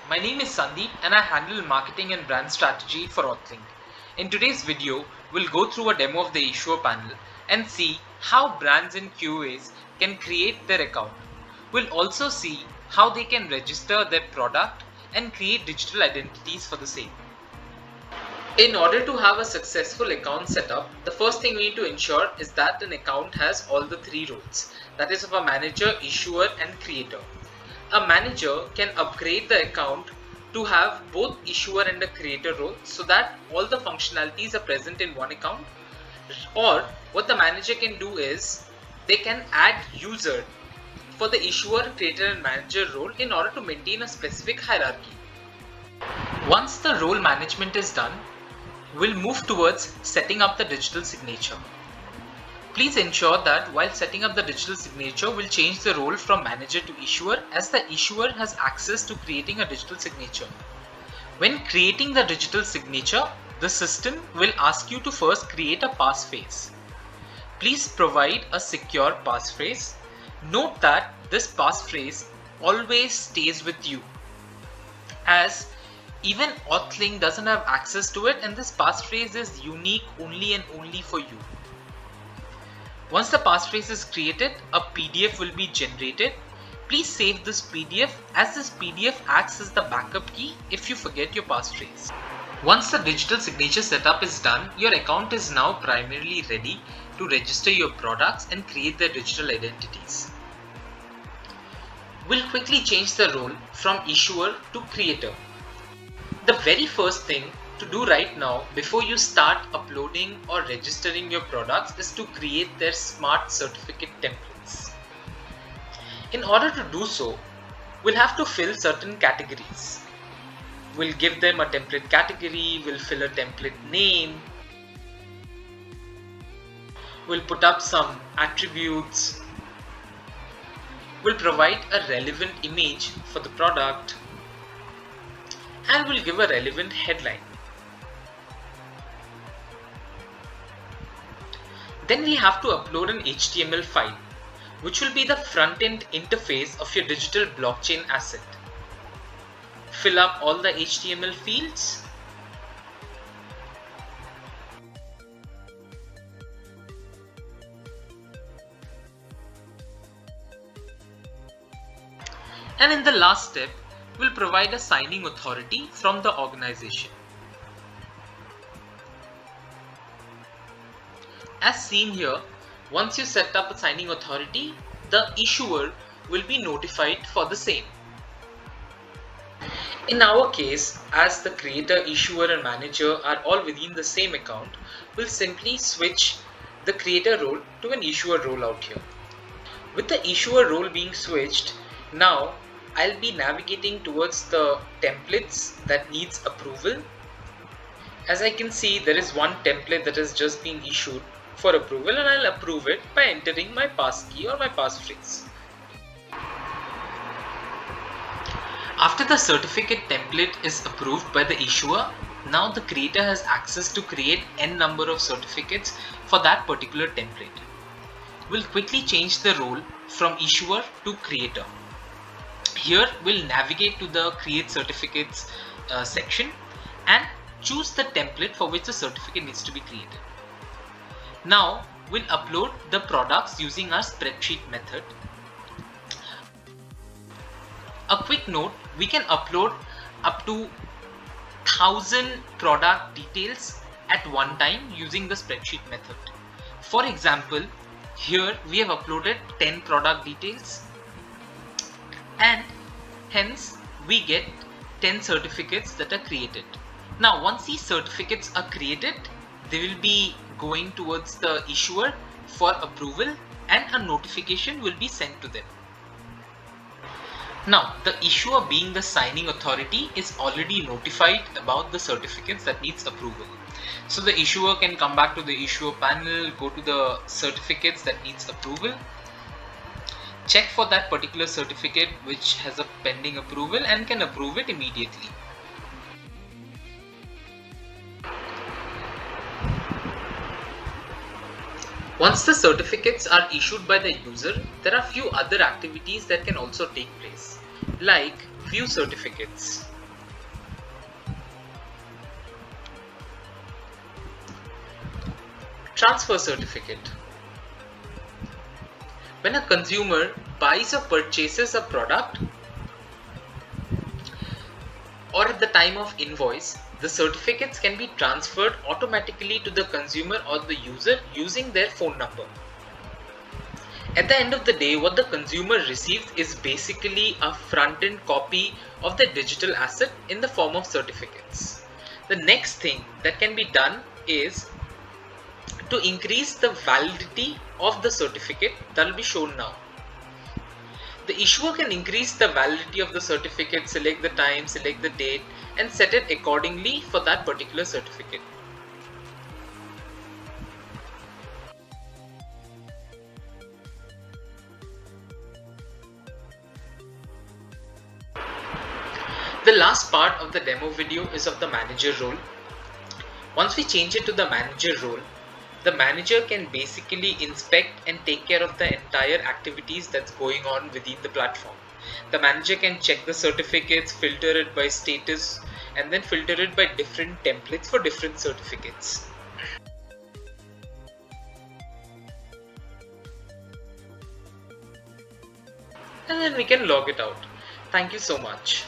My name is Sandeep and I handle marketing and brand strategy for Authling. In today's video, we'll go through a demo of the issuer panel and see how brands and QAs can create their account. We'll also see how they can register their product and create digital identities for the same. In order to have a successful account setup, the first thing we need to ensure is that an account has all the three roles, that is of a manager, issuer and creator. A manager can upgrade the account to have both issuer and a creator role so that all the functionalities are present in one account. Or what the manager can do is they can add user for the issuer, creator and manager role in order to maintain a specific hierarchy. Once the role management is done, we'll move towards setting up the digital signature. Please ensure that while setting up the digital signature, we'll change the role from manager to issuer, as the issuer has access to creating a digital signature. When creating the digital signature, the system will ask you to first create a passphrase. Please provide a secure passphrase. Note that this passphrase always stays with you, as even Authling doesn't have access to it, and this passphrase is unique only and only for you. Once the passphrase is created, a PDF will be generated. Please save this PDF, as this PDF acts as the backup key if you forget your passphrase. Once the digital signature setup is done, your account is now primarily ready to register your products and create their digital identities. We'll quickly change the role from issuer to creator. The very first thing to do right now before you start uploading or registering your products is to create their smart certificate templates. In order to do so, we'll have to fill certain categories. We'll give them a template category, we'll fill a template name, we'll put up some attributes, we'll provide a relevant image for the product, and we'll give a relevant headline. Then we have to upload an HTML file, which will be the front-end interface of your digital blockchain asset. Fill up all the HTML fields. And in the last step, we'll provide a signing authority from the organization. As seen here, once you set up a signing authority, the issuer will be notified for the same. In our case, as the creator, issuer and manager are all within the same account, we'll simply switch the creator role to an issuer role out here. With the issuer role being switched, now I'll be navigating towards the templates that needs approval. As I can see, there is one template that has just been issued for approval, and I'll approve it by entering my passkey or my passphrase. After the certificate template is approved by the issuer, now the creator has access to create n number of certificates for that particular template. We'll quickly change the role from issuer to creator. Here we'll navigate to the create certificates section and choose the template for which the certificate needs to be created. Now we'll upload the products using our spreadsheet method. A quick note, we can upload up to 1000 product details at one time using the spreadsheet method. For example, here we have uploaded 10 product details, and hence we get 10 certificates that are created. Now once these certificates are created, they will be going towards the issuer for approval and a notification will be sent to them. Now the issuer, being the signing authority, is already notified about the certificates that needs approval. So the issuer can come back to the issuer panel, go to the certificates that needs approval, check for that particular certificate which has a pending approval and can approve it immediately. Once the certificates are issued by the user, there are few other activities that can also take place, like view certificates. Transfer certificate. When a consumer buys or purchases a product or at the time of invoice, the certificates can be transferred automatically to the consumer or the user using their phone number. At the end of the day, what the consumer receives is basically a front-end copy of the digital asset in the form of certificates. The next thing that can be done is to increase the validity of the certificate that will be shown now. The issuer can increase the validity of the certificate, select the time, select the date, and set it accordingly for that particular certificate. The last part of the demo video is of the manager role. Once we change it to the manager role, the manager can basically inspect and take care of the entire activities that's going on within the platform. The manager can check the certificates, filter it by status, and then filter it by different templates for different certificates. And then we can log it out. Thank you so much.